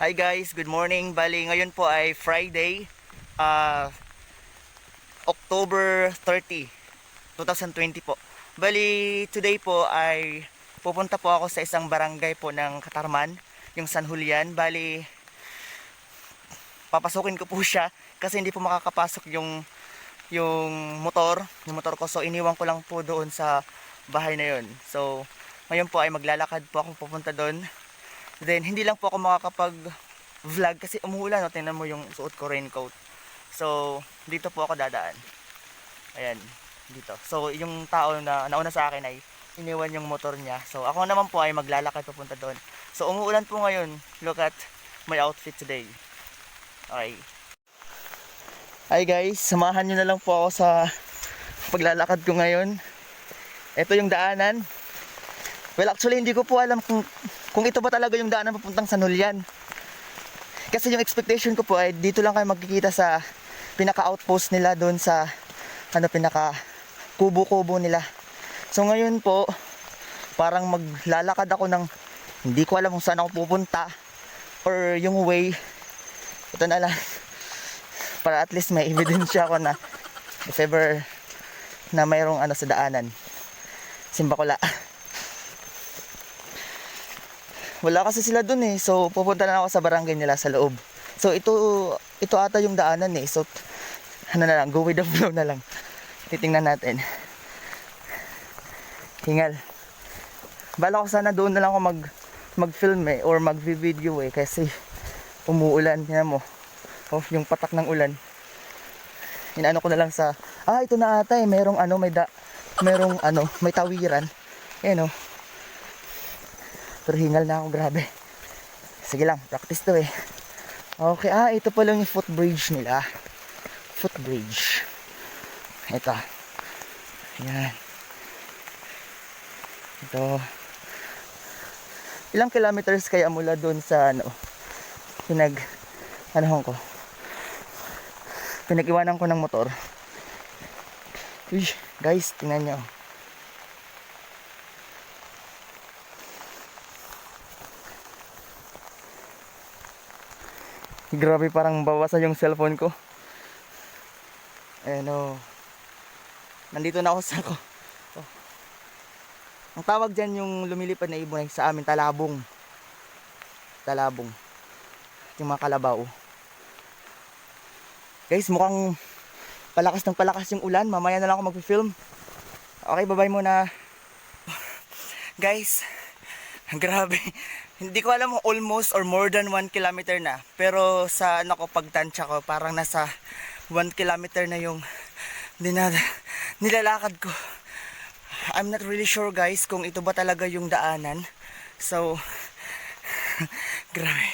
Hi guys, good morning. Bali, ngayon po ay Friday, October 30, 2020 po. Bali, today po ay pupunta po ako sa isang barangay po ng Katarman, yung San Julian. Bali, papasukin ko po siya kasi hindi po makakapasok yung motor ko. So, iniwan ko lang po doon sa bahay na yun. So, ngayon po ay maglalakad po ako pupunta doon. Then, hindi lang po ako makakapag-vlog kasi umuulan. No? Tingnan mo yung suot ko, raincoat. So, dito po ako dadaan. Ayan, dito. So, yung tao na nauna sa akin ay iniwan yung motor niya. So, ako naman po ay maglalakad papunta doon. So, umuulan po ngayon. Look at my outfit today. Okay. Hi guys, samahan nyo na lang po ako sa paglalakad ko ngayon. Ito yung daanan. Well, actually, hindi ko po alam kung ito ba talaga yung daanan papuntang San Julian. Kasi yung expectation ko po ay dito lang kayo magkikita sa pinaka-outpost nila doon sa pinaka-kubo-kubo nila. So ngayon po, parang maglalakad ako ng hindi ko alam kung saan ako pupunta or yung way. Ito na lang. Para at least may ebidensya ako na if ever na mayroong sa daanan. Simbakula. Wala kasi sila dun eh. So pupunta na ako sa barangay nila sa loob. So ito ata yung daanan eh. So na lang, go with the flow na lang. Titingnan natin. Hingal. Bala ko sana doon na lang ako mag-film eh or mag-video eh kasi umuulan. Tingnan mo. Oh, yung patak ng ulan. Inaano ko na lang sa ito na ata eh. Merong may tawiran. Ayan oh. Pero hingal na ako, grabe. Sige lang, practice to eh. Okay, ito pala yung footbridge nila. Footbridge. Ito. Ayan. Ito. Ilang kilometers kaya mula doon sa pinag-iwanan ko ng motor. Uy, guys, tingnan nyo. Grabe, parang bawasan yung cellphone ko. Nandito na ako sa ang tawag dyan yung lumilipad na ibon sa amin, talabong. Yung mga kalabaw. Guys, mukhang palakas yung ulan. Mamaya na lang ako mag-film. Okay, bye-bye muna. Guys, grabe. Hindi ko alam kung almost or more than 1 kilometer na. Pero sa pagtansya ko, parang nasa 1 kilometer na yung nilalakad ko. I'm not really sure guys kung ito ba talaga yung daanan. So, grabe.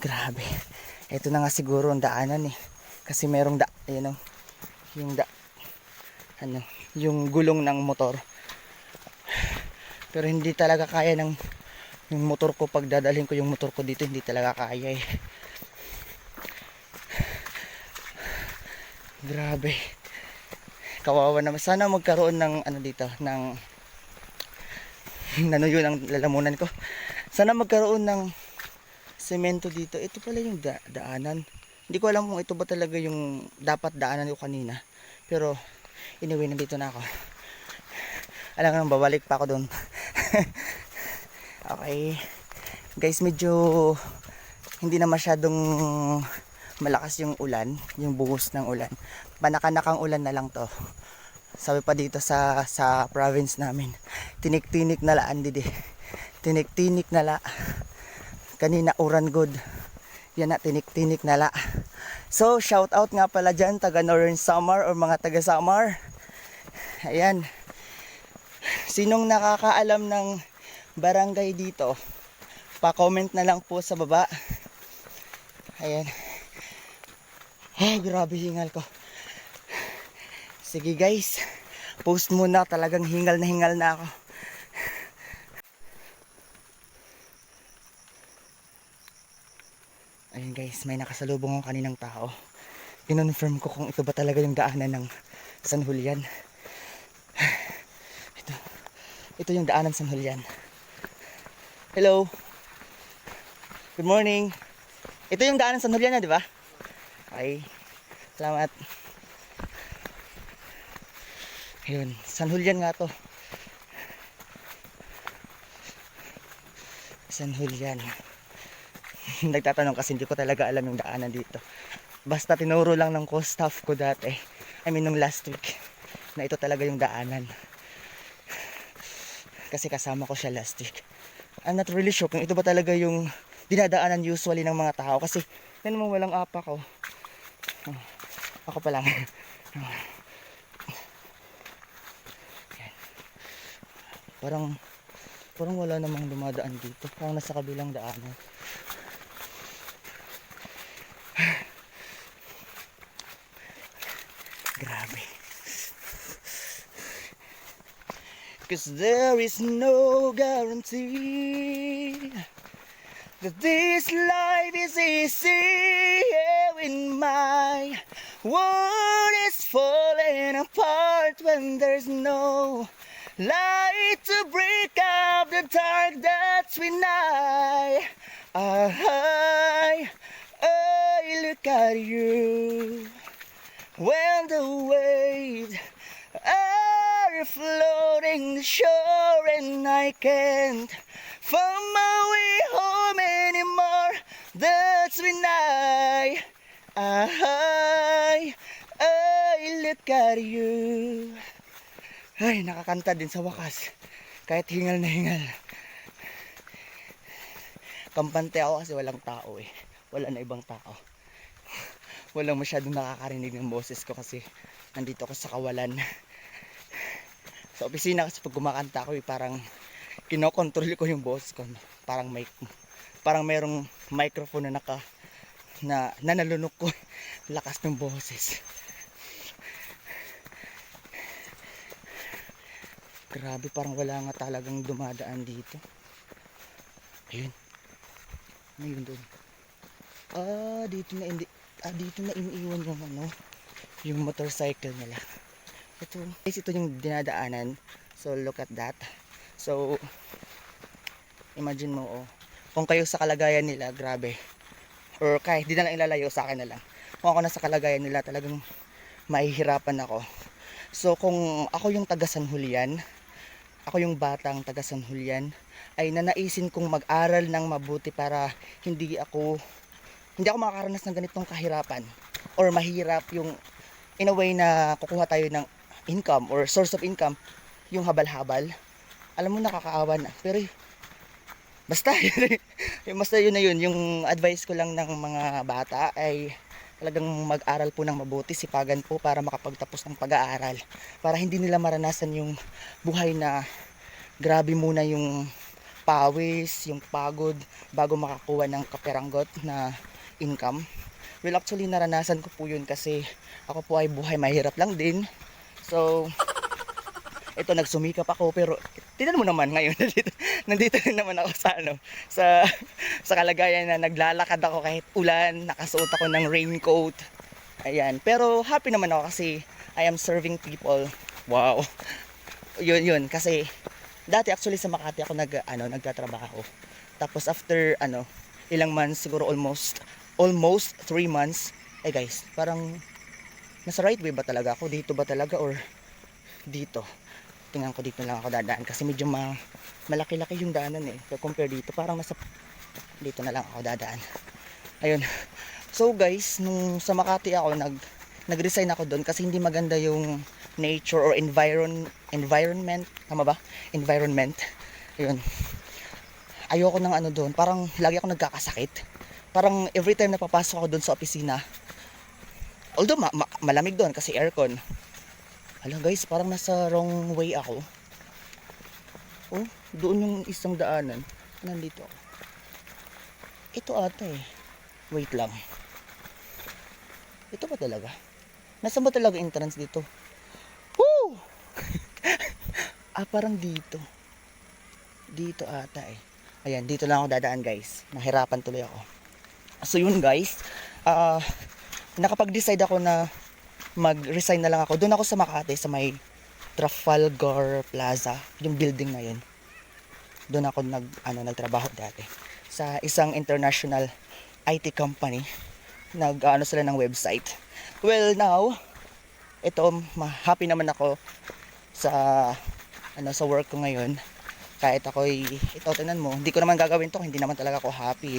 Grabe. Ito na nga siguro ang daanan eh. Kasi merong yung gulong ng motor. Pero hindi talaga kaya yung motor ko. Pag dadalhin ko yung motor ko dito, hindi talaga kaya eh. Grabe. Kawawa naman. Sana magkaroon ng dito, ng yun ang lalamunan ko. Sana magkaroon ng semento dito. Ito pala yung daanan. Hindi ko alam kung ito ba talaga yung dapat daanan ko kanina. Pero anyway, nandito na ako. Alam nga, babalik pa ako doon. Okay. Guys, medyo hindi na masyadong malakas yung ulan, yung buhos ng ulan. Panakanakang ulan na lang to. Sabi pa dito sa province namin, tinik-tinik na laan didi. Tinik-tinik na la. Kanina uran good. Yan na, tinik-tinik na la. So, shout out nga pala dyan, taga Northern Samar or mga taga Samar. Ayan. Sinong nakakaalam ng barangay dito, pa-comment na lang po sa baba. Ayan. Grabe hingal ko. Sige guys, post muna, talagang hingal na ako. Ayun guys, may nakasalubong ako kaninang tao. Kinonfirm ko kung ito ba talaga yung daanan ng San Julian. Ito. Ito yung daanan San Julian. Hello. Good morning. Ito yung daanan San Julian na, di ba? Okay. Salamat. Ayun, San Julian nga to. San Julian. Nagtatanong kasi hindi ko talaga alam yung daanan dito. Basta tinuro lang ng co-staff ko dati. I mean, nung last week. Na ito talaga yung daanan. Kasi kasama ko siya last week. I'm not really sure kung ito ba talaga yung dinadaanan usually ng mga tao. Kasi, yan mo walang apa ko. Ako pa lang. Parang wala namang dumadaan dito. Parang nasa kabilang daanan. Grabe. Cause there is no guarantee that this life is easy when my world is falling apart, when there's no light to break up the dark that's when I look at you, when the waves are floating the shore and I can't find my way home anymore. That's when I look at you. Ay, nakakanta din sa wakas. Kahit hingal na hingal. Kampante ako kasi walang tao eh. Wala na ibang tao. Walang masyadong nakakarinig ng boses ko kasi nandito ako sa kawalan. Sa opisina kasi pag kumakanta ako parang kinokontrol ko yung boses ko. Parang merong microphone na nalunok ko. Lakas ng boses. Grabe, parang wala nga talagang dumadaan dito. Ayun. Ayun doon. Dito na iniiwan yung yung motorcycle nila. Ito, guys, ito yung dinadaanan. So look at that. So imagine mo kung kayo sa kalagayan nila, grabe. Or kahit di na lang ilalayo, sa akin na lang. Kung ako nasa kalagayan nila, talagang mahihirapan ako. So kung ako yung taga San Julian, ako yung batang taga San Julian, ay nanaisin kong mag-aral ng mabuti para hindi ako makakaranas ng ganitong kahirapan or mahirap yung in a way na kukuha tayo ng income or source of income, yung habal-habal. Alam mo, nakakaawa na. Pero basta yun na yun. Yung advice ko lang ng mga bata ay talagang mag-aral po ng mabuti, sipagan po para makapagtapos ng pag-aaral, para hindi nila maranasan yung buhay na grabe muna yung pawis, yung pagod bago makakuha ng kaperanggot na income. Well, actually naranasan ko po yun kasi ako po ay buhay mahirap lang din. So ito, nagsumikap ako, pero tingnan mo naman ngayon nandito rin naman ako sa kalagayan na naglalakad ako kahit ulan, nakasuot ako ng raincoat. Ayan, pero happy naman ako kasi I am serving people. Wow. Yun kasi dati actually sa Makati ako nagtatrabaho. Tapos after ilang months, siguro almost 3 months, guys, parang nasa right way ba talaga ako? Dito ba talaga or dito? Tingnan ko, dito lang ako dadaan kasi medyo malaki-laki yung daanan eh. So compare dito, parang dito na lang ako dadaan. Ayun. So guys, nung sa Makati ako, nag-resign ako doon kasi hindi maganda yung nature or environment. Tama ba? Environment. Ayun. Ayoko ng doon. Parang lagi ako nagkakasakit. Parang every time na papasok ako doon sa opisina, although malamig doon kasi aircon. Hala guys, parang nasa wrong way ako. Oh, doon yung isang daanan. Nandito ako. Ito ata eh. Wait lang. Ito ba talaga? Nasaan ba talaga entrance dito? Woo! Parang dito. Dito ata eh. Ayan, dito lang ako dadaan guys. Nahirapan tuloy ako. So yun guys, nakapag-decide ako na mag-resign na lang ako. Doon ako sa Makati, sa may Trafalgar Plaza, yung building na yun. Doon ako nagtrabaho dati sa isang international IT company. Sila ng website. Well, now ito, happy naman ako sa sa work ko ngayon. Kahit ito tingnan mo, hindi ko naman gagawin to, hindi naman talaga ako happy.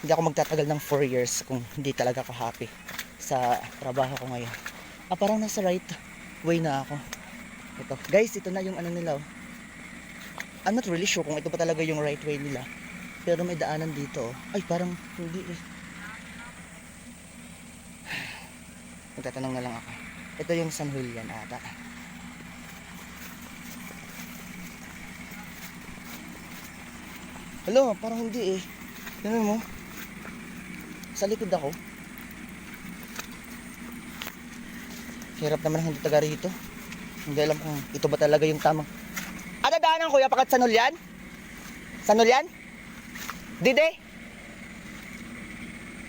Hindi ako magtatagal ng 4 years kung hindi talaga ako happy sa trabaho ko ngayon. Parang nasa right way na ako. Ito, guys, ito na yung nila. I'm not really sure kung ito pa talaga yung right way nila. Pero may daanan dito. Ay, parang hindi eh. Magtatanong na lang ako. Ito yung San Julian ata. Hello, parang hindi eh. Tingnan mo. Sa likod ako. Hirap naman hindi taga rito. Hindi alam kung ito ba talaga yung tamang. Ano daanan kuya pakat San Julian? San Julian? Dide?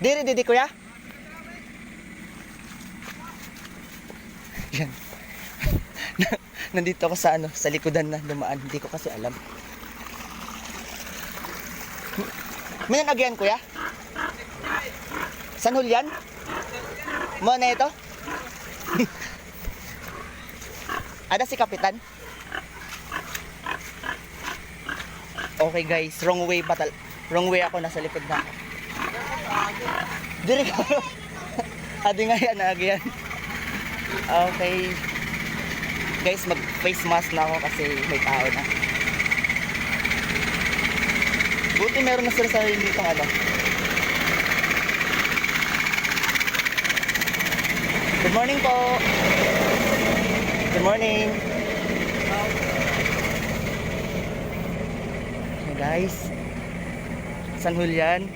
Didi kuya? Yan. Nandito ako sa likodan na dumaan. Hindi ko kasi alam. May nagyan kuya? San Julian? Mo na ito? Ada si Kapitan? Okay guys, wrong way ako, nasa likod na ako. Diri ka. Adi nga yan, nagyan. Okay. Guys, mag face mask na ako kasi may tao na. Buti meron na sila sa sarili itong Good morning po. Good morning. Hey guys, San Julian.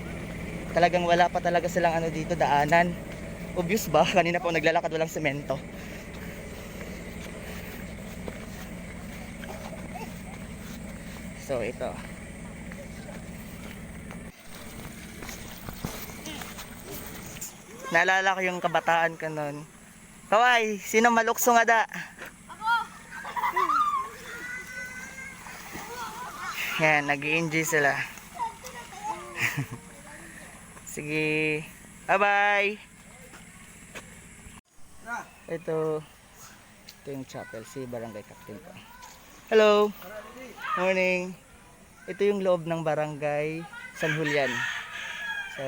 Talagang wala pa talaga silang dito, daanan. Obvious ba? Kanina po naglalakad, walang semento. So ito. Naalala ko yung kabataan ko noon. Kaway, sino malukso nga da? Ako! Yan, nag-i-enjoy sila. Sige. Bye-bye! Ito yung chapel, si Barangay Captain ko. Hello! Morning! Ito yung loob ng Barangay San Julian. So,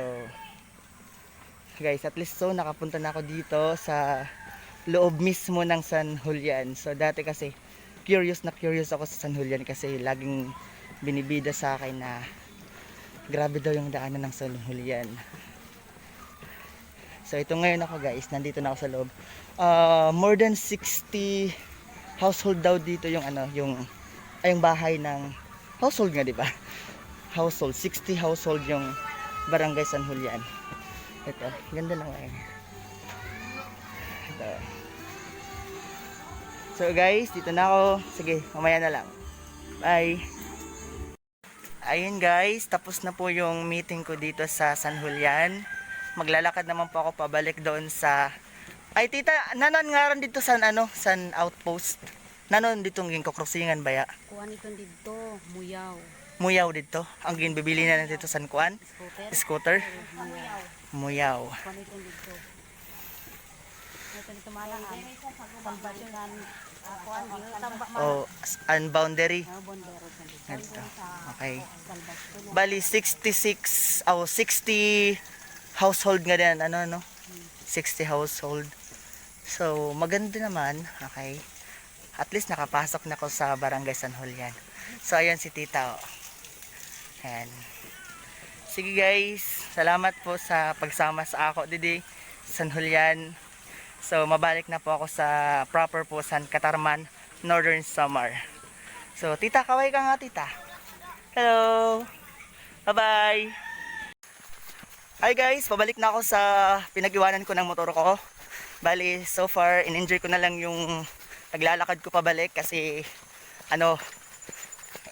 guys, at least nakapunta na ako dito sa loob mismo ng San Julian. So dati kasi curious ako sa San Julian kasi laging binibida sa akin na grabe daw yung daanan ng San Julian. So ito ngayon ako guys, nandito na ako sa loob. More than 60 household daw dito yung yung bahay ng household nga, di ba? Household, 60 household yung Barangay San Julian. Ito, ganda lang eh. Ito. So guys, dito na ako. Sige, mamaya na lang. Bye. Ayun guys, tapos na po yung meeting ko dito sa San Julian. Maglalakad naman po ako pabalik doon sa... Ay tita, nanon nga rin dito sa San Outpost. Nanon dito ng kokrosingan baya. Kuan ito dito, muyaw. Muyaw dito. Ang ginbibili na dito San Kuan? Scooter. Muyaw. Kuan ito dito. Ito dito malaan. Pambasinan. Kuan dito tambak man. Oh, unboundary. Dito. Okay. Bali 66 60 household nga din 60 household. So maganda naman. Okay. At least nakapasok na ako sa Barangay San Julian. So ayan si tita. Ayan. Sige guys, salamat po sa pagsama sa ako didi San Julian. So mabalik na po ako sa proper po San Catarman, Northern Samar. So tita, kaway ka nga tita. Hello. Bye bye. Hi guys, pabalik na ako sa pinag-iwanan ko ng motor ko. Bali, so far in-enjoy ko na lang yung naglalakad ko pabalik kasi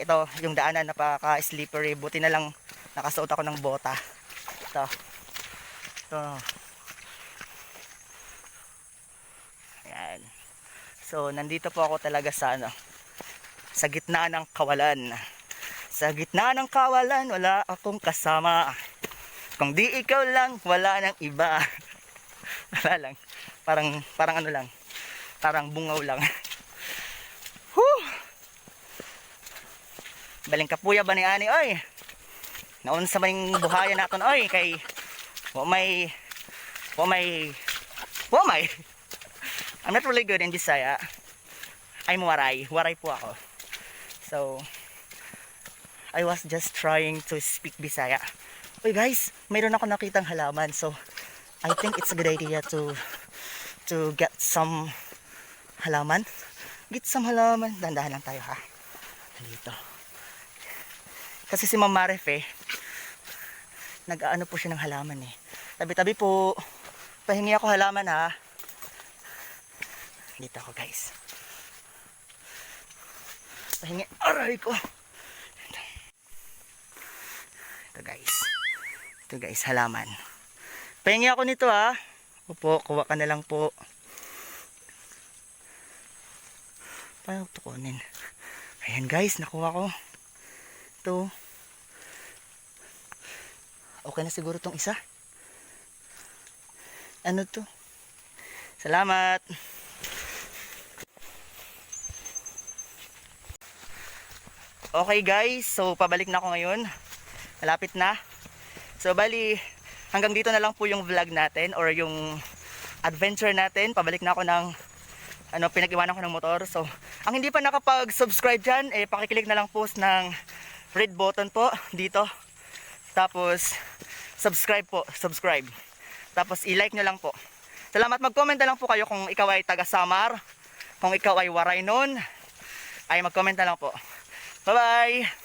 ito yung daanan napaka-slippery. Buti na lang nakasuot ako ng bota. Ito. Ayan. So, nandito po ako talaga sa sa gitna ng kawalan. Sa gitna ng kawalan, wala akong kasama. Kung di ikaw lang, wala nang iba. Wala lang. Parang ano lang. Parang bungaw lang. Whew! Baling kapuya ba ni ani, oy? Naon sa maning buhaya naton, oy, kay wa may I'm not really good in Bisaya. I'm waray. Waray po ako. So, I was just trying to speak Bisaya. Uy guys, mayroon ako nakitang halaman. So, I think it's a good idea to get some halaman. Get some halaman. Dandahan lang tayo ha. Dito. Kasi si Ma'am Marif nag-aano po siya ng halaman eh. Tabi-tabi po. Pahingi ako halaman ha. Dito ako guys. Pahingi. Aray ko. Ito guys. Ito guys, halaman. Pahingi ako nito ha. Opo, kuha ka na lang po. Paano ito kunin? Ayan guys, nakuha ko. Ito. Okay na siguro itong isa. Ano to? Salamat. Okay guys, so pabalik na ako ngayon. Malapit na. So bali, hanggang dito na lang po yung vlog natin or yung adventure natin. Pabalik na ako ng pinag-iwanan ko ng motor. So, ang hindi pa nakapag-subscribe dyan, pakiclick na lang po ng red button po dito. Tapos, subscribe po. Subscribe. Tapos, i-like nyo lang po. Salamat. Mag-comment na lang po kayo kung ikaw ay taga Samar. Kung ikaw ay waray nun, ay mag-comment na lang po. Bye-bye!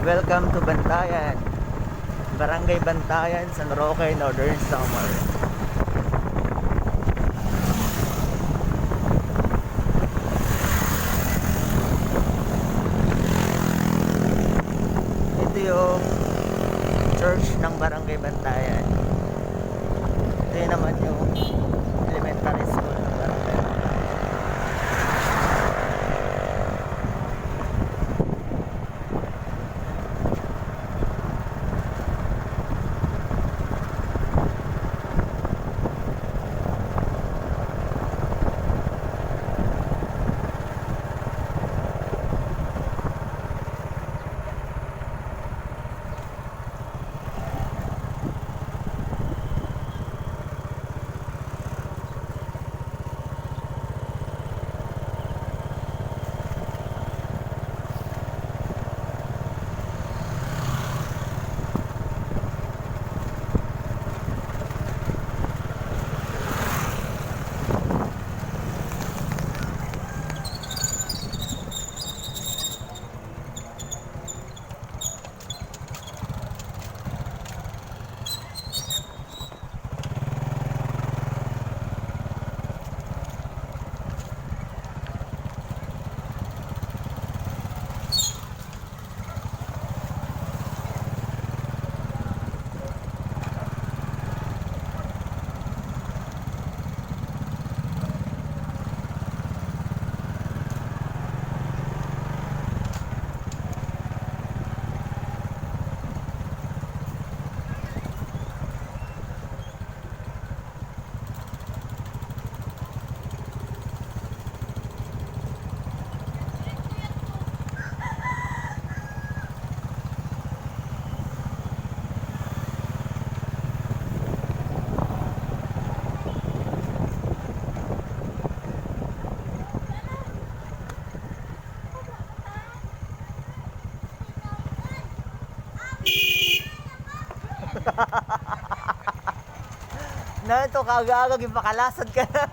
Welcome to Bantayan. Barangay Bantayan, San Roque, Northern Samar. Ito yung church ng Barangay Bantayan. Ito yun naman yung elementary school ng Barangay Bantayan. Na ito kaga-aga gipakalasad ka na.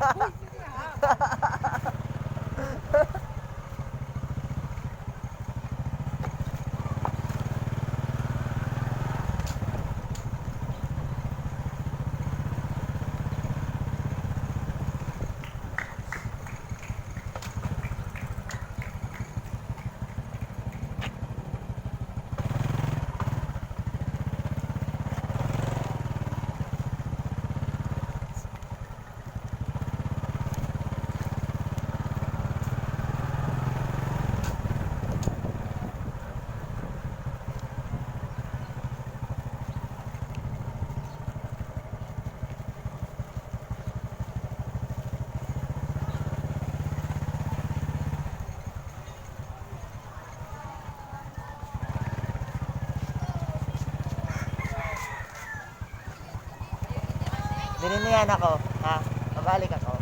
Dininihan ako, ha? Mabalik ako.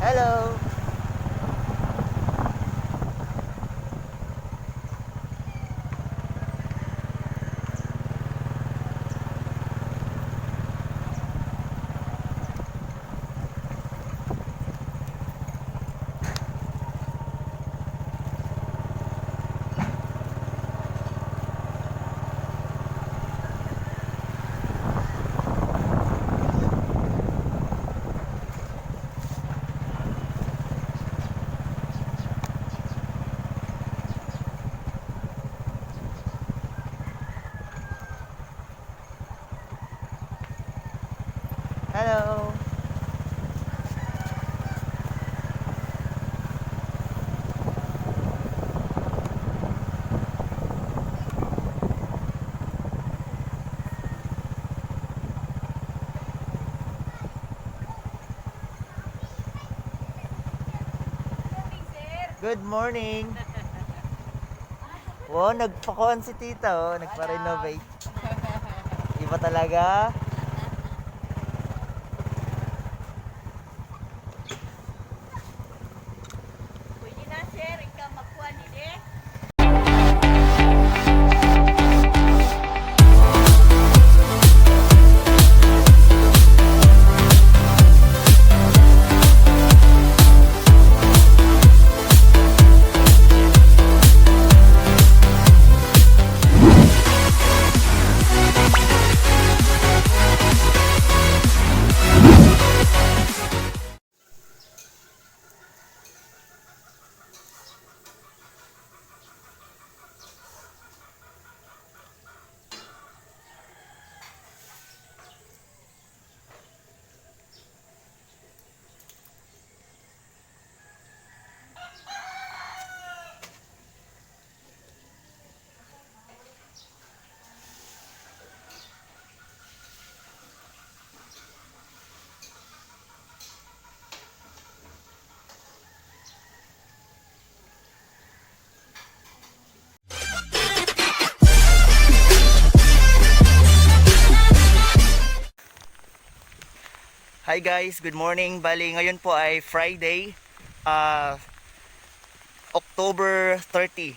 Hello. Hello. Good morning. Wow, nagpakuan si tita, oh. Nagpa-renovate. Iba talaga. Pwede na, sir. Ikaw magkuha nila. Hi guys, good morning. Bali, ngayon po ay Friday, October 30,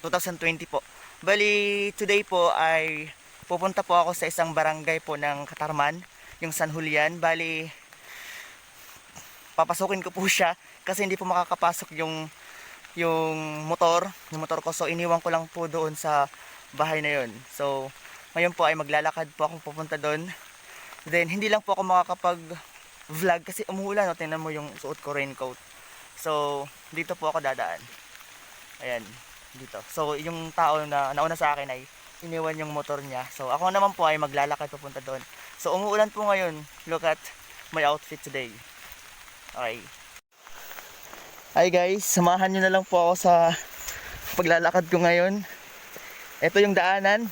2020 po. Bali, today po ay pupunta po ako sa isang barangay po ng Katarman, yung San Julian. Bali, papasukin ko po siya kasi hindi po makakapasok yung motor ko. So, iniwan ko lang po doon sa bahay na yun. So, ngayon po ay maglalakad po ako pupunta doon. Then, hindi lang po ako makakapag-vlog kasi umuulan. No? Tingnan mo yung suot ko, raincoat. So, dito po ako dadaan. Ayan, dito. So, yung tao na nauna sa akin ay iniwan yung motor niya. So, ako naman po ay maglalakad papunta doon. So, umuulan po ngayon. Look at my outfit today. Okay. Hi guys, samahan nyo na lang po ako sa paglalakad ko ngayon. Ito yung daanan.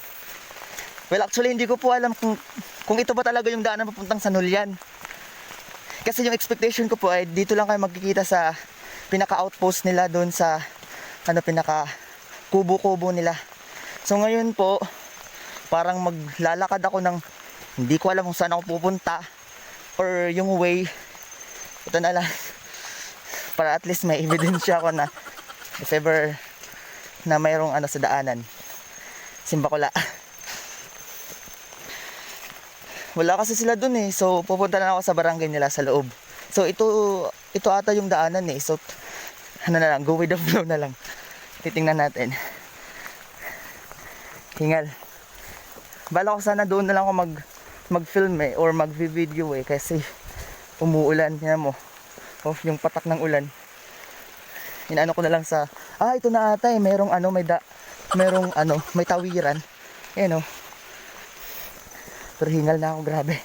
Well, actually, hindi ko po alam kung ito ba talaga yung daanan papuntang San Julian. Kasi yung expectation ko po ay dito lang kayo magkikita sa pinaka-outpost nila doon sa pinaka-kubo-kubo nila. So ngayon po, parang maglalakad ako ng hindi ko alam kung saan ako pupunta or yung way. Ito na lang. Para at least may ebidensya ako na if ever na mayroong sa daanan. Simbakula. Wala kasi sila dun eh. So, pupunta na ako sa barangay nila sa loob. So, ito ata yung daanan eh. So, na lang, go with the flow na lang. Titingnan natin. Hingal. Bala ko sana doon na lang ako mag-film eh. Or mag-video eh. Kasi umuulan. Yan mo. Off yung patak ng ulan. Inaano ko na lang sa... ito na ata eh. Merong may tawiran. Ayan o. Pero hingal na ako, grabe.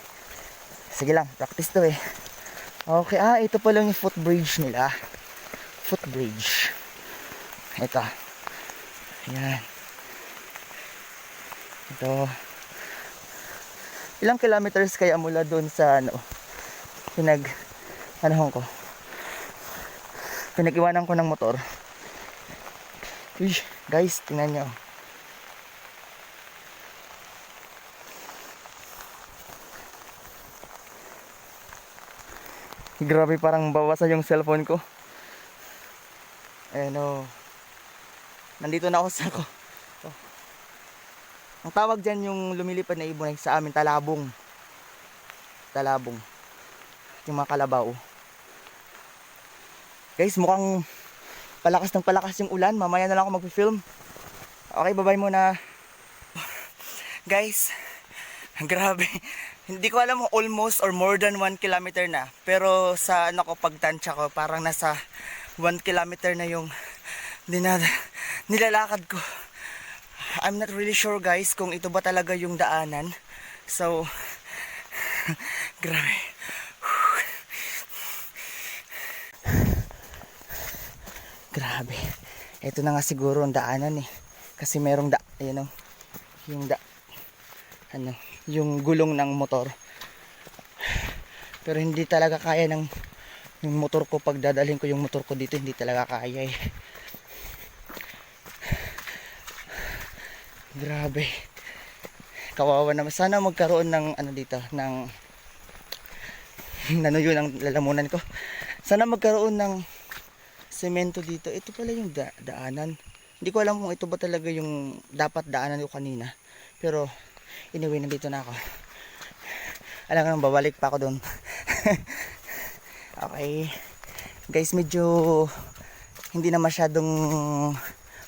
Sige lang, practice to eh. Okay, ito pa lang yung footbridge nila. Footbridge. Ito. Ayan. Ito. Ilang kilometers kaya mula doon sa pinag-iwanan ko ng motor. Uy, guys, tingnan nyo. Grabe, parang bawasan yung cellphone ko. Ayan o. Nandito na ako sa ko. Ang tawag dyan yung lumilipad na ibon ay sa amin, talabong. Talabong. Yung mga kalabaw. Guys, mukhang palakas ng palakas yung ulan. Mamaya na lang ako mag-film. Okay, bye-bye muna. Guys, grabe. Hindi ko alam kung almost or more than 1 kilometer na. Pero sa pagtansya ko, parang nasa 1 kilometer na yung nilalakad ko. I'm not really sure guys kung ito ba talaga yung daanan. So, grabe. Grabe. Ito na nga siguro ang daanan eh. Kasi merong ayan o. Yung gulong ng motor. Pero hindi talaga kaya ng yung motor ko. Pag dadalhin ko yung motor ko dito, hindi talaga kaya eh. Grabe. Kawawa naman. Sana magkaroon ng ano dito, ng ano yun ang lalamunan ko. Sana magkaroon ng semento dito. Ito pala yung daanan. Hindi ko alam kung ito ba talaga yung dapat daanan ko kanina. Pero anyway, nandito na ako. Alam nga, babalik pa ako doon. Okay. Guys, medyo hindi na masyadong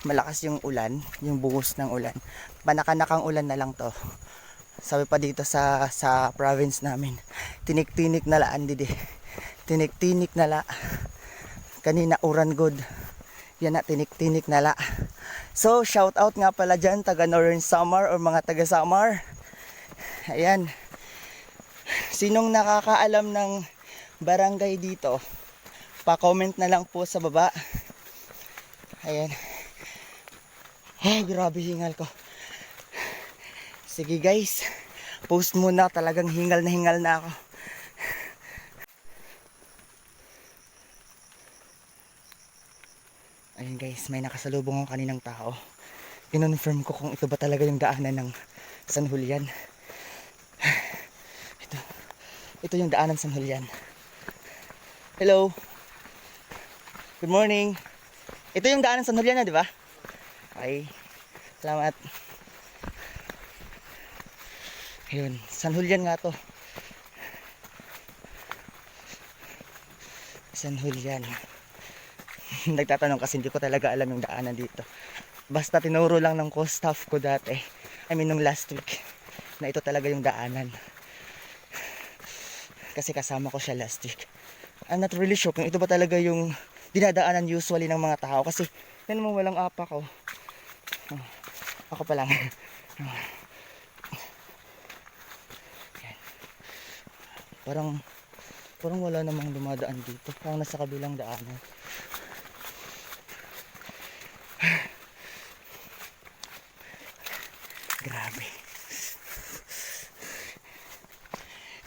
malakas yung ulan, yung buhos ng ulan. Panakanakang ulan na lang to. Sabi pa dito sa province namin, tinik-tinik na laan didi. Tinik-tinik na la. Kanina uran good. Yan na, tinik-tinik na la. So, shout out nga pala dyan, taga Northern Samar or mga taga Samar. Ayan. Sinong nakakaalam ng barangay dito, pa-comment na lang po sa baba. Ayan. Oh, grabe hingal ko. Sige guys, post muna, talagang hingal na ako. Ayun guys, may nakasalubong ako kaninang tao. Kinonfirm ko kung ito ba talaga yung daanan ng San Julian. Ito yung daanan San Julian. Hello. Good morning. Ito yung daanan San Julian na, di ba? Okay. Salamat. Ayun, San Julian nga to. San Julian. Nagtatanong kasi hindi ko talaga alam yung daanan dito. Basta tinuro lang ng co-staff ko dati. I mean, nung last week. Na ito talaga yung daanan. Kasi kasama ko siya last week. I'm not really sure kung ito ba talaga yung dinadaanan usually ng mga tao. Kasi yan mo, walang apa ko. Oh, ako pa lang. Yan. Parang wala namang dumadaan dito. Parang nasa kabilang daanan. Grabe.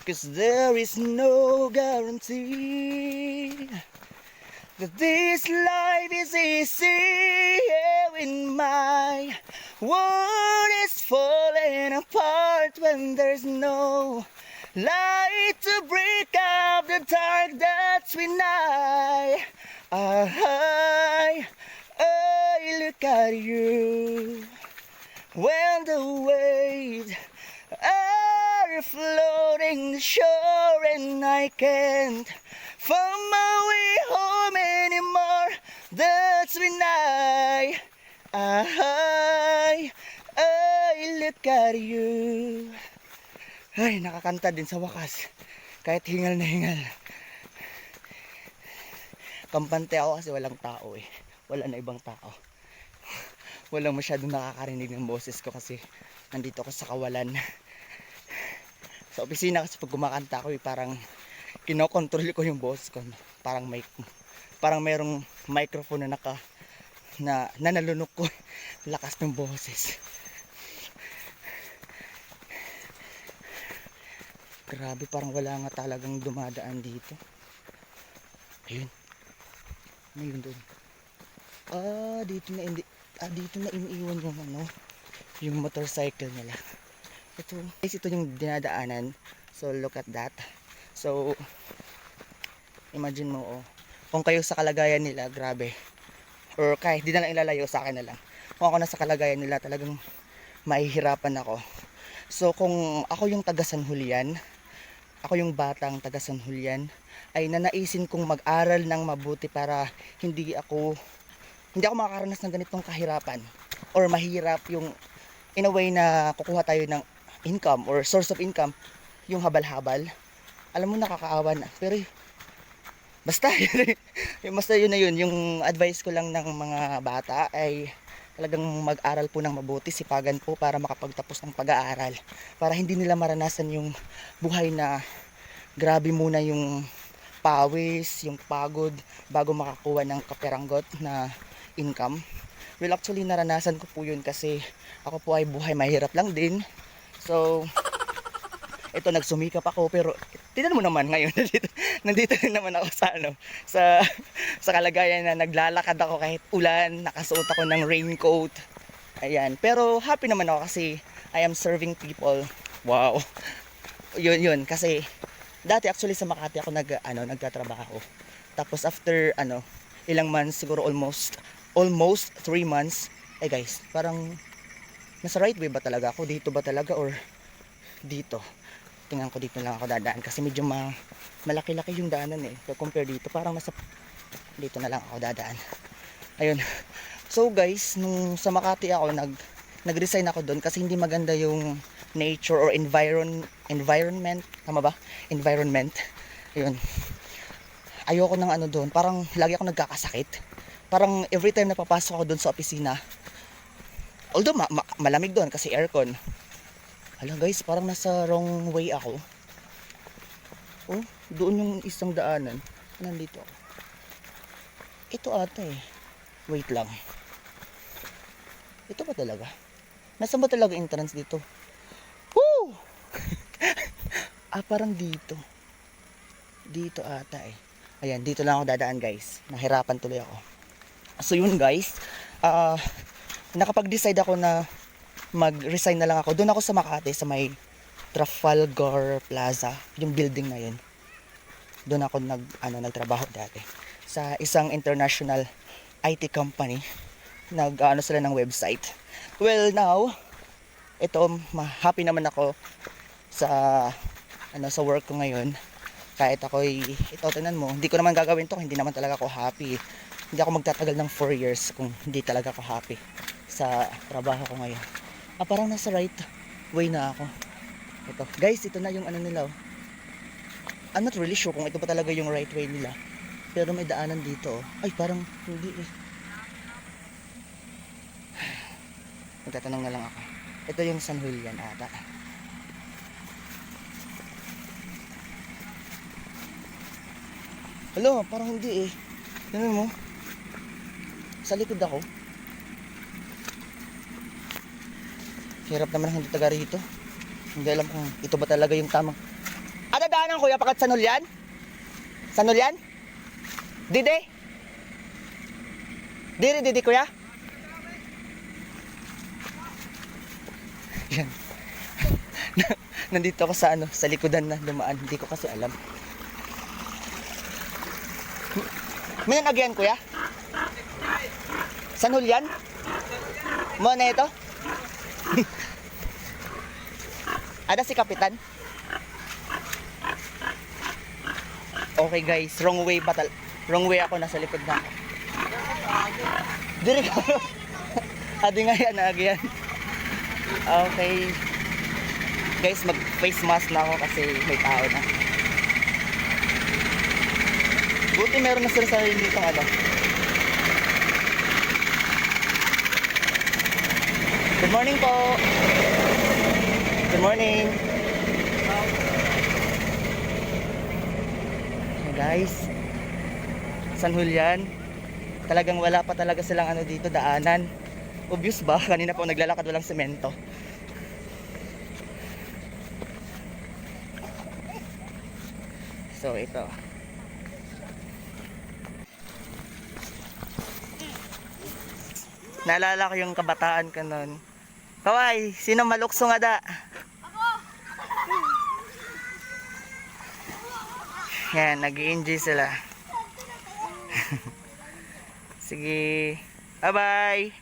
Cause there is no guarantee that this life is easy. When my world is falling apart, when there's no light to break up the dark, that's when I look at you. When the waves are floating the shore and I can't find my way home anymore, that's when I look at you. Ay, nakakanta din sa wakas. Kahit hingal na hingal. Kampante ako kasi walang tao eh. Wala na ibang tao. Walang masyadong nakakarinig ng boses ko kasi nandito ako sa kawalan. Sa opisina kasi pag kumakanta ako parang kinokontrol ko yung boses ko. Parang mayroong microphone na nalunok ko. Lakas ng boses. Grabe, parang wala nga talagang dumadaan dito. Ayun. Ano yun doon? Dito na iniiwan yung motorcycle nila. Ito yung dinadaanan. So look at that. So imagine mo kung kayo sa kalagayan nila, grabe. Or kahit di na lang ilalayo, sa akin na lang. Kung ako nasa kalagayan nila, talagang mahihirapan ako. So kung ako yung taga San Julian, ako yung batang taga San Julian, ay nanaisin kong mag-aral ng mabuti para hindi ako makakaranas ng ganitong kahirapan or mahirap yung in a way na kukuha tayo ng income or source of income, yung habal-habal. Alam mo, nakakaawa na. Pero basta yun na yun. Yung advice ko lang ng mga bata ay talagang mag-aral po ng mabuti, sipagan po para makapagtapos ng pag-aaral, para hindi nila maranasan yung buhay na grabe muna yung pawis, yung pagod bago makakuha ng kaperanggot na income. Well, actually naranasan ko po yun kasi ako po ay buhay mahirap lang din. So ito, nagsumikap ako, pero tingnan mo naman ngayon nandito rin naman ako sa kalagayan na naglalakad ako kahit ulan, nakasuot ako ng raincoat. Ayan, pero happy naman ako kasi I am serving people. Wow. Yun kasi dati actually sa Makati ako nagtatrabaho. Tapos after ilang months, siguro almost 3 months. Eh guys, parang nasa right way ba talaga ako? Dito ba talaga or dito? Tingnan ko dito lang ako dadaan kasi medyo malaki-laki yung daanan eh. So compare dito, parang dito na lang ako dadaan. Ayun. So guys, nung sa Makati ako nag-resign ako doon kasi hindi maganda yung nature or environment, tama ba? Environment. Ayun. Ayoko ng doon, parang lagi ako nagkakasakit. Parang every time na papasok ako doon sa opisina, although malamig doon kasi aircon. Hala guys, parang nasa wrong way ako. Oh, doon yung isang daanan. Nandito ako. Ito ata eh. Wait lang. Ito ba talaga? Nasaan ba talaga entrance dito? Woo! Parang dito. Dito ata eh. Ayan, dito lang ako dadaan guys. Nahirapan tuloy ako. So yun guys. Nakapag-decide ako na mag-resign na lang ako. Doon ako sa Makati, sa may Trafalgar Plaza. Yung building na yun. Doon ako nagtrabaho dati. Sa isang international IT company. Sila ng website. Well now, happy naman ako sa sa work ko ngayon. Kahit ito tingnan mo, hindi ko naman gagawin to, hindi naman talaga ako happy. Hindi ako magtatagal ng 4 years kung hindi talaga ako happy sa trabaho ko ngayon. Parang nasa right way na ako. Ito, guys, ito na yung nila. I'm not really sure kung ito pa talaga yung right way nila. Pero may daanan dito. Ay, parang hindi eh. Magtatanong na lang ako. Ito yung San Julian ata. Hello, parang hindi eh. Tignan mo. Sa likod ako. Hirap naman hindi taga rito. Hindi alam kung ito ba talaga yung tamang. Daanan kuya, pakat San Julian? San Julian? Dide? Didi kuya? Yan. Nandito ako sa likodan na dumaan. Hindi ko kasi alam. May nanagyan kuya? San Julian? Mo na ito? Ada si Kapitan? Okay guys, wrong way ako, nasa likod na ako. Diri ko. Adi nga yan, nagyan. Okay. Guys, mag face mask na ako kasi may tao na. Buti meron na sila sarili dito Good morning po. Good morning. So guys, San Julian. Talagang wala pa talaga silang dito daanan. Obvious ba? Kanina po naglalakad walang semento. So ito. Naalala ko yung kabataan ko nun. Kaway, sino malukso nga da? Ako! Yan, nag-i-enjoy sila. Sige. Bye-bye!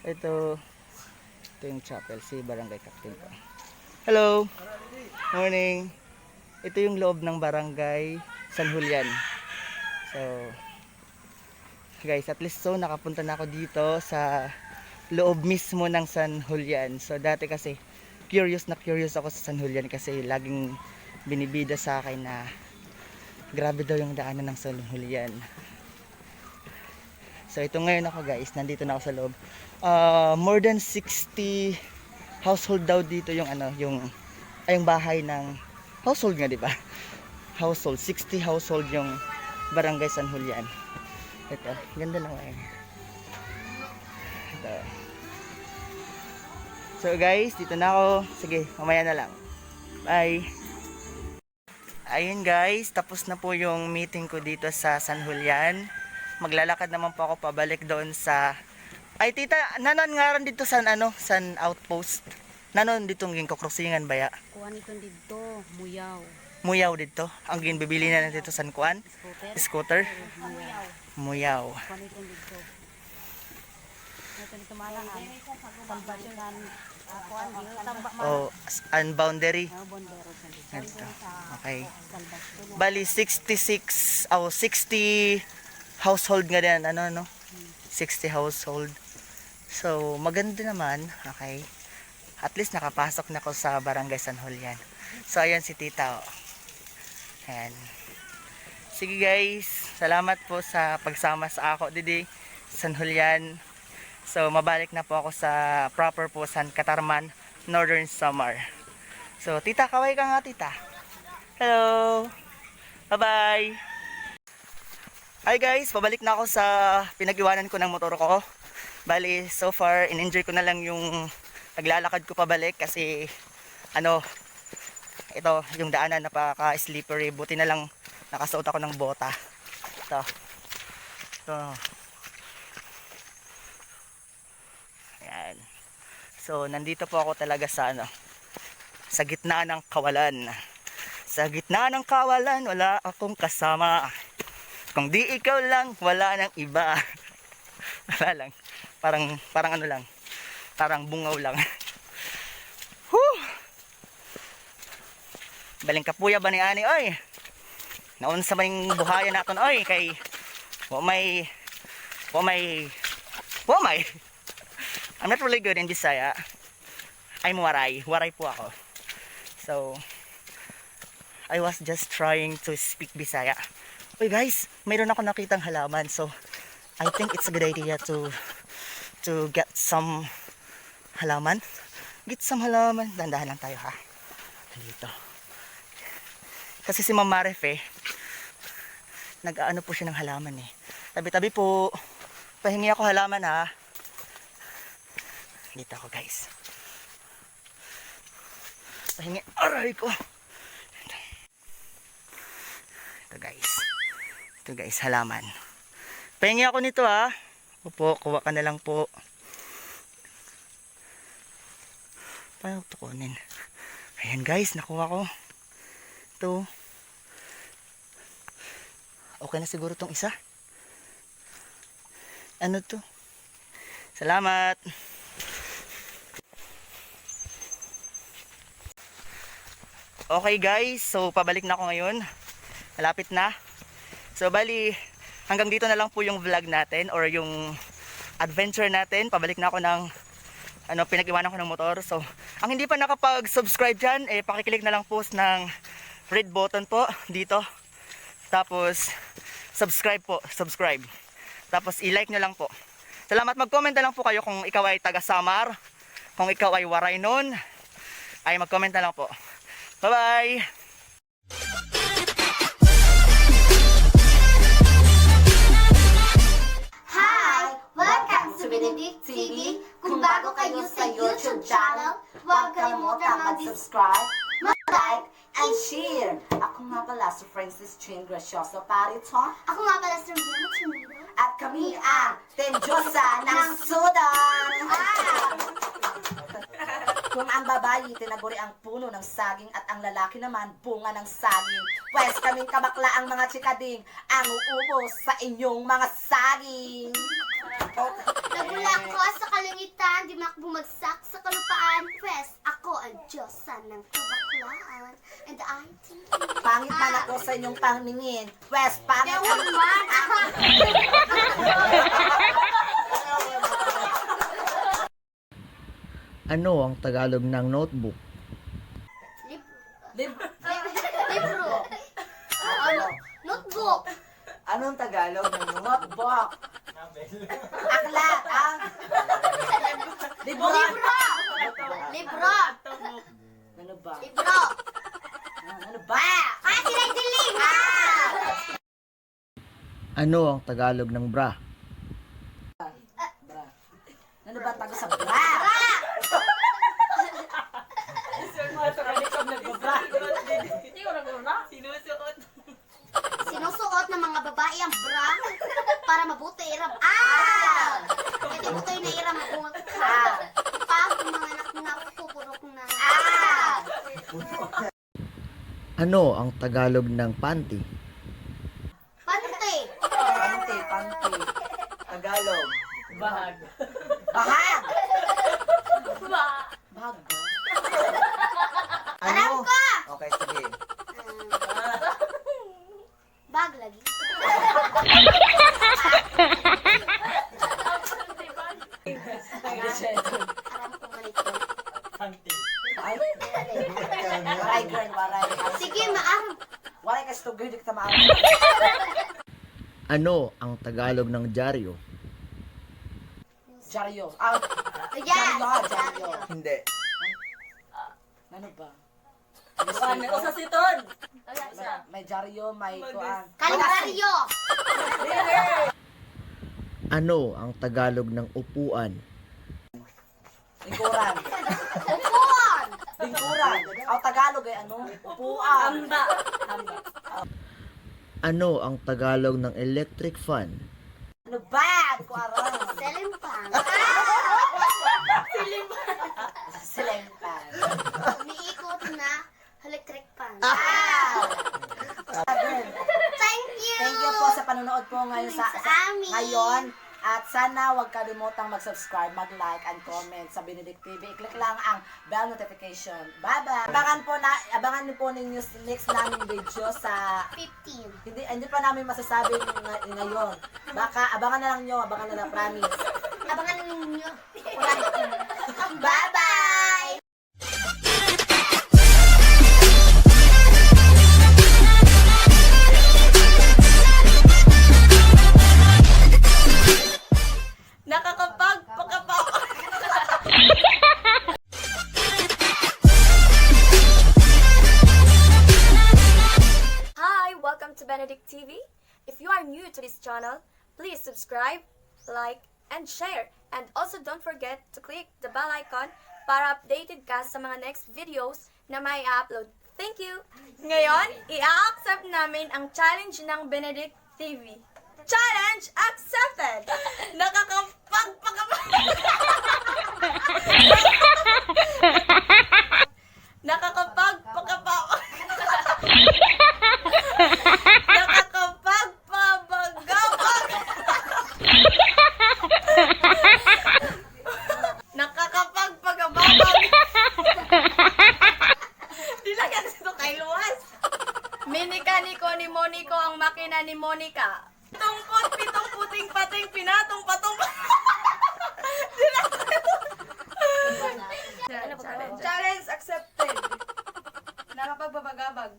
Ito yung chapel, si Barangay Captain ko. Hello! Morning! Ito yung loob ng Barangay San Julian. So, guys, at least nakapunta na ako dito sa loob mismo ng San Julian. So dati kasi curious ako sa San Julian kasi laging binibida sa akin na grabe daw yung daanan ng San Julian. So ito ngayon ako guys, nandito na ako sa loob. More than 60 household daw dito yung yung bahay ng household nga, di ba? Household, 60 household yung Barangay San Julian. Ito, ganda lang eh. Ito. So guys, dito na ako. Sige, mamaya na lang. Bye. Ayun guys, tapos na po yung meeting ko dito sa San Julian. Maglalakad naman po ako pabalik doon sa Ay tita, nanon nga ron dito san ano, san outpost. Nanon dito ngin ko crossingan baya. Kuan ito dito, muyaw. Muyaw dito. Ang ginbibili na dito san kuan? Scooter. Scooter. Muyaw. Muyaw. Kuan ito dito. Ito dito malaan. Salvation kuan dito tamba man. Oh, an boundary. Bondero sa dito. Ganito. Okay. Salvation. Bali 66 o 60 household nga din ano 60 household. So maganda naman. Okay. At least nakapasok na ko sa Barangay San Julian. So ayan si tita. Oh. Ayan. Sige guys, salamat po sa pagsama sa ako didi San Julian. So mabalik na po ako sa proper po San Catarman, Northern Samar. So tita, kaway ka nga tita. Hello. Bye-bye. Hi guys, pabalik na ako sa pinag-iwanan ko ng motor ko. Bali, so far, in-enjoy ko na lang yung naglalakad ko pabalik kasi ano, ito, yung daanan napaka-slippery. Buti na lang nakasuot ako ng bota. Ito. Ito. Ayan. So, nandito po ako talaga sa ano, sa gitna ng kawalan. Sa gitna ng kawalan, wala akong kasama. Kung di ikaw lang, wala nang iba. Wala lang. Parang ano lang. Parang bungaw lang. Whew! Baling kapuya ba ni ani, oy? Naon sa maning buhayan naton, oy, kay wa may I'm not really good in Bisaya. I'm waray po ako. So I was just trying to speak Bisaya. Oy guys, mayroon ako nakitang halaman, so I think it's a good idea to get some halaman. Get some halaman. Dandahan lang tayo ha. Dito. Kasi si Ma'am Marif nag-aano po siya ng halaman eh. Tabi-tabi po. Pahingi ako halaman ha. Dito ako guys. Pahingi. Aray ko. Ito guys. Ito guys, halaman. Pahingi ako nito ha. Opo, kuha ka na lang po. Paano ito kunin? Ayan guys, nakuha ko. Ito. Okay na siguro tong isa. Ano to? Salamat. Okay guys, so pabalik na ako ngayon. Malapit na. So bali, hanggang dito na lang po yung vlog natin or yung adventure natin. Pabalik na ako ng pinag-iwanan ko ng motor. So, ang hindi pa nakapag-subscribe dyan, pakiclick na lang po ng red button po dito. Tapos, subscribe po. Subscribe. Tapos, i-like nyo lang po. Salamat. Mag-comment na lang po kayo kung ikaw ay taga Samar. Kung ikaw ay waray nun, ay mag-comment na lang po. Bye-bye! Hi! Welcome to Benedict TV. Kung bago kayo sa YouTube channel, huwag kalimutang mag-subscribe, mag-like, and share. Ako nga pala si Francis Chin Gracioso Parito. Ako nga pala si Rihanna Chimido. At kami ang Tenjosa ng Sudan. Kung ang babae tinaguri ang puno ng saging at ang lalaki naman bunga ng saging, pues kaming kabakla ang mga chikading ang uubos sa inyong mga saging. Nagmula ko sa kalangitan, di makbumagsak sa kalupaan. Pues, ako ang Diyosa ng kabaklaan. And I think Pangit man ako sa inyong paningin, pues pangit Ewan ang... man! Ano ang Tagalog ng notebook? Libro. Ano? Notebook. Anong Tagalog ng notebook? Aklat, ah? Libro. Libro. Ano ba? Libro. Ano ba? Ah, sila dilim! Ano ang Tagalog ng bra? Bra. Ano ba tago sa bra? Sinusuot ng mga babae ang bra para mabuti irab. Ito butoy na Ano ang Tagalog ng panty? Pante. Panty, panty. Tagalog. Bahag. Bahag ba? Ano? Alam ko! Okay, sige. Bag lagi. Alam ko ganito. Ay, waray girl, waray. Sige, maam. Waray ka stugay, di kita maaari. Ano ang Tagalog ng dyaryo? Jaryo. Yes. Jaryo. Hindi. Ano ba? Ano ko sa siton? May jaryo, may kuan. Kalendaryo. Ano ang Tagalog ng upuan? Lingkuran. Upuan. Lingkuran. Tagalog ay ano? Upuan. Hamba. Ano ang Tagalog ng electric fan? Ano ba? Kuarang. Selimpang. Silempan. Umiikot na electric pan. Girl, Thank you. thank you po sa panonood po ngayon Sa amin. ngayon. At sana huwag kalimutang mag-subscribe, mag-like, and comment sa Benedict TV. I-click lang ang bell notification. Bye-bye! Abangan niyo po ninyo next naming video sa 15. hindi pa namin masasabi ngayon. Baka abangan na lang nyo, promise. Abangan ninyo. Bye-bye! Hi, welcome to Benedict TV. If you are new to this channel, please subscribe, like, and share. And also don't forget to click the bell icon para updated ka sa mga next videos na may upload. Thank you! Ngayon, i-accept namin ang challenge ng Benedict TV. Challenge accepted! Nakakapagpagababag! Dilagyan ito kay Luwas! Minikaniko ni Monico ang makina ni Monica. Pitong puting pating pinatong patong Challenge accepted. Nakapagbabagabag.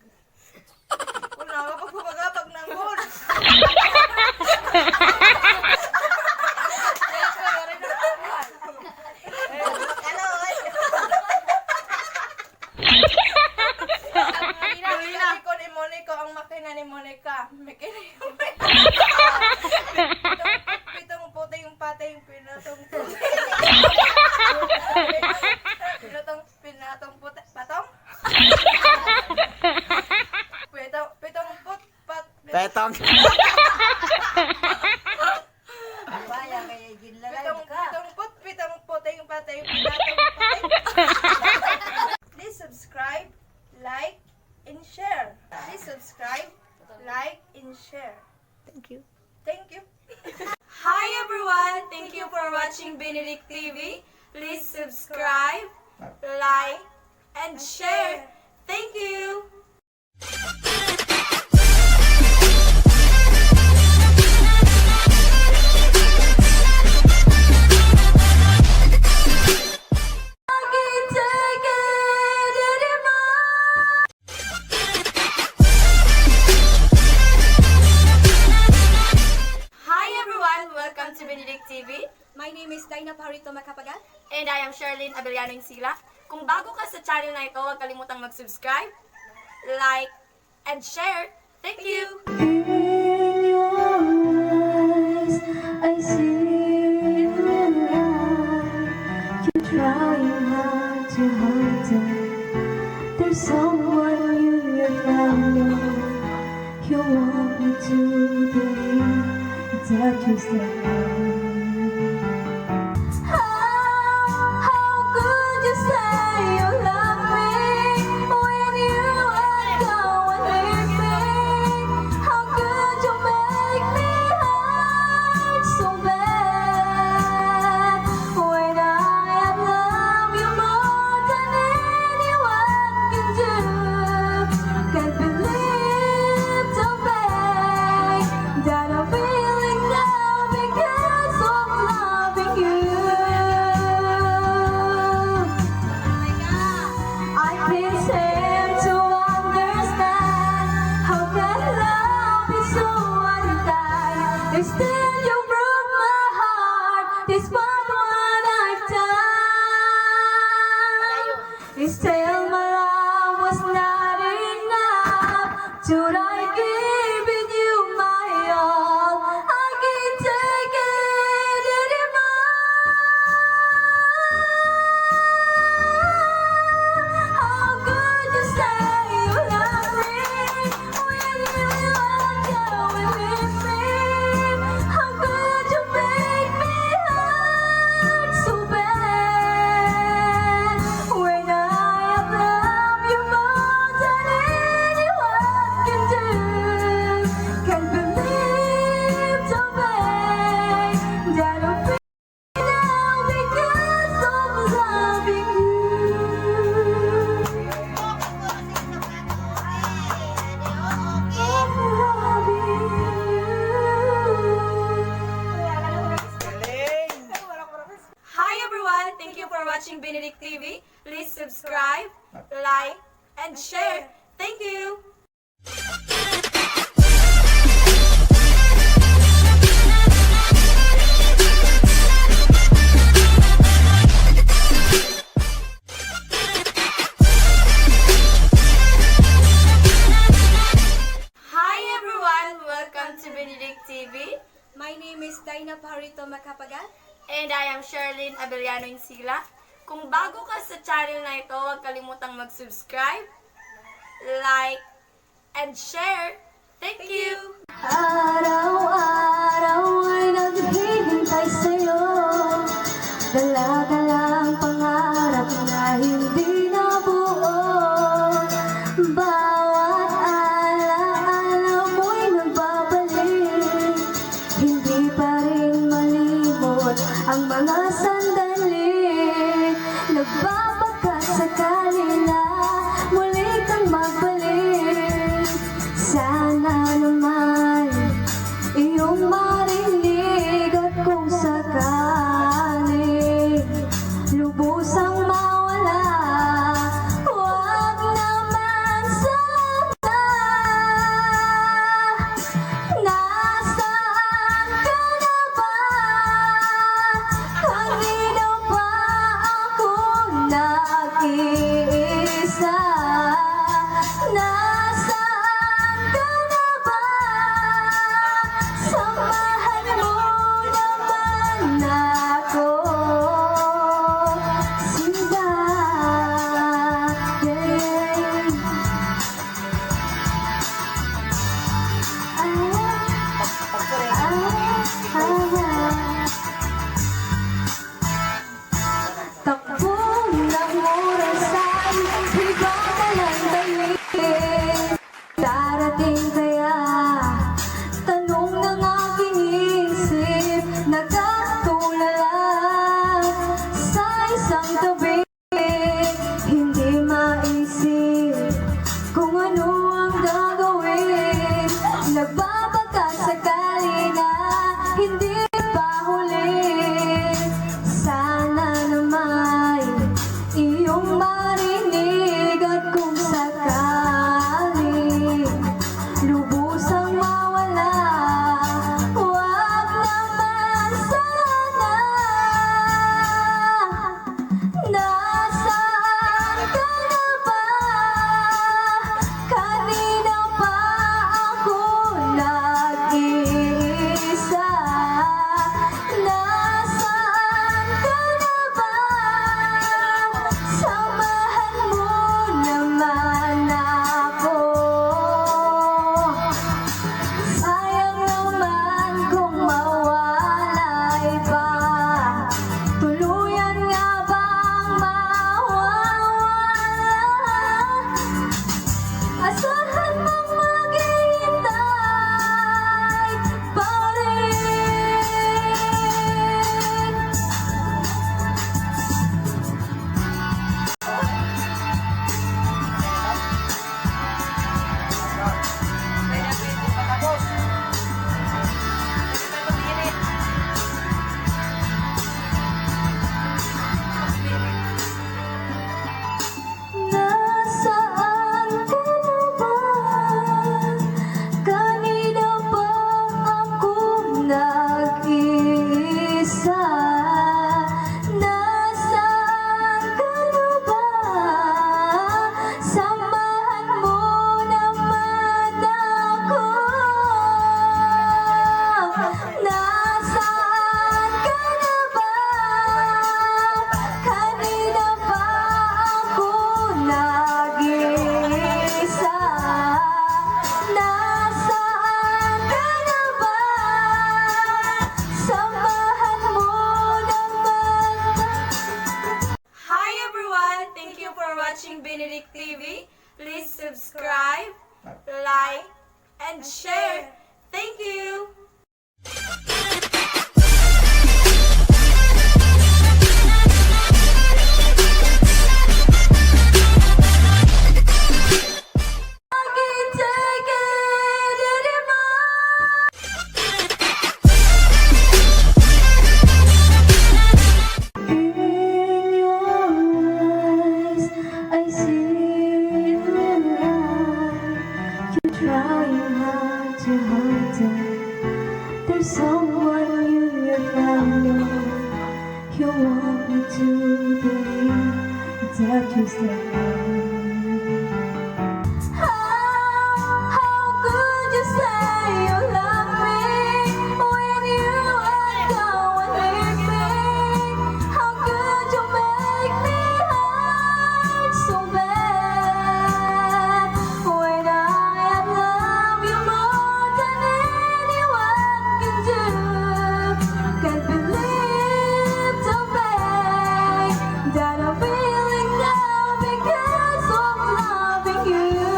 Kung nakapagbabagabag ng gold. Minikaniko ni Monico ang makina ni Monica. Pitong puting pating pinatong pinatong puti patong pitong put pat Petong! pitong puting pating pinatong pating. Please subscribe, like, and share. Please subscribe, like, and share. Thank you. Thank you. Hi everyone! Thank you for watching Benedict TV. Please subscribe, like, and share. Thank you! Hi everyone! Welcome to Benedict TV. My name is Daina Parito Macapagal. And I am Sherlyn Abeliano Insila. Kung bago ka sa channel na ito, huwag kalimutang mag-subscribe, like, and share. Thank you! In your eyes, I see the light. You're trying hard to hide it. There's someone you found. You want me to believe that you still love. How could you say you love me when you are gone? despite what I've done. Still my love was not enough. Should I give you my all? I can take it anymore. How could you say you love me when you walk away with me? How could you make me hurt so bad when I have loved you more than anyone can do? Can't believe the way that I feel now because of loving you. Hi everyone! Thank you for watching Benedict TV. Please subscribe, like, and share. Thank you! Hi everyone! Welcome to Benedict TV. My name is Daina Parito Macapagal. And I am Sherlyn Abeliano Insila. Kung bago ka sa channel na ito, huwag kalimutang mag-subscribe, like, and share. Thank you! Araw-araw ay naghihintay sa'yo. Dala-dalang pangarap na hindi nabuo. Bawat alaala mo'y nagbabalik. Hindi pa rin malimot ang mga sandali. Nagbabaka sakali na muli kang magbalik. Sana naman iyong marinig at kung sakali lubusang mawala, huwag naman sana. Nasaan ka na ba? Kanina Benedict TV. Please subscribe, like, and share. Thank you! I can't take it anymore. In your eyes, I see the light. You're trying hard to hide it. There's someone you found. You want me to believe that you're still mine. How could you say you love me when you are going with me? How could you make me hurt so bad when I have loved you more than anyone can do? Can't believe the way that I'm feeling now because of loving you.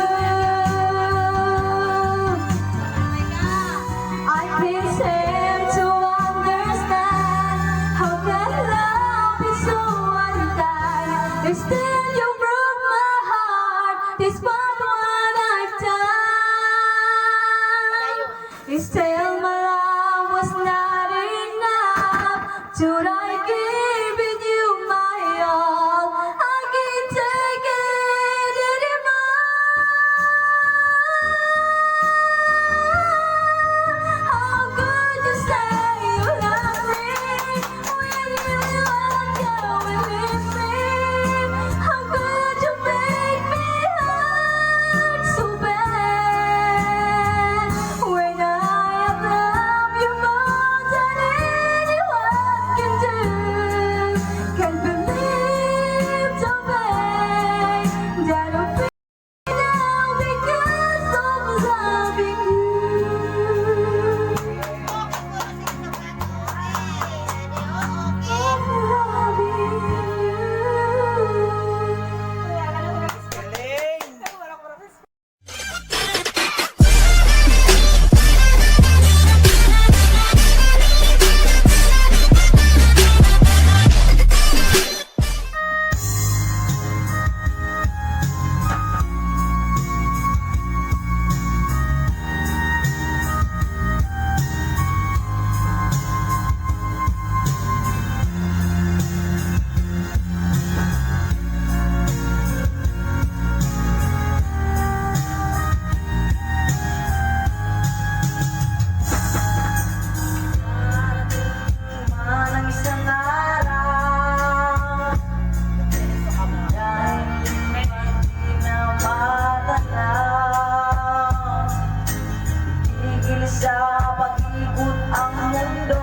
I can't seem to understand how can love be so unkind. And still you broke my heart despite what I've done. Still my love was not enough. Should I give you my all? I can't take it anymore. How could you say you love me when you are going with me? How could you make me hurt so bad when I have loved you more than anyone can do? Can't believe the way that I'm feeling now because of loving you. Ang isang araw dahil hindi na matanaw, tigil sa pag-ikot ang mundo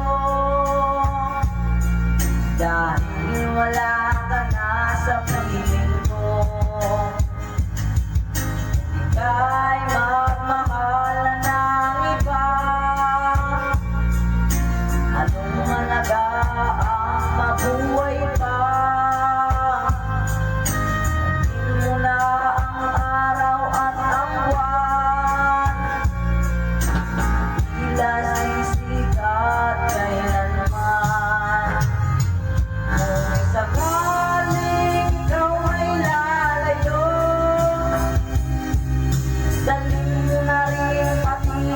dahil wala ka na sa piling ko. Ika'y magmahal na ng iba. Anong malaga ang mabuhay pa? Tingin mo na ang araw at ang buwan, tila sisikat kailanman. Kung sakaling ikaw ay lalayo, dalhin mo na rin pati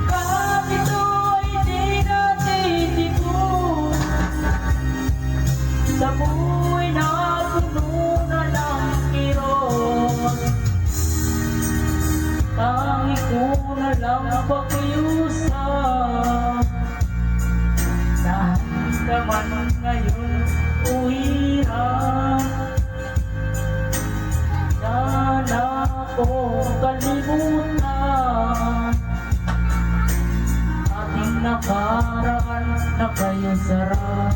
kahit ito'y di natitigo sa buhay na puno na ng kirot. Tangi ko na lang pakiusap na hindi naman ngayon uhirap. Sana ko kalimutan ating nakaraan na kayo sarap.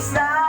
isa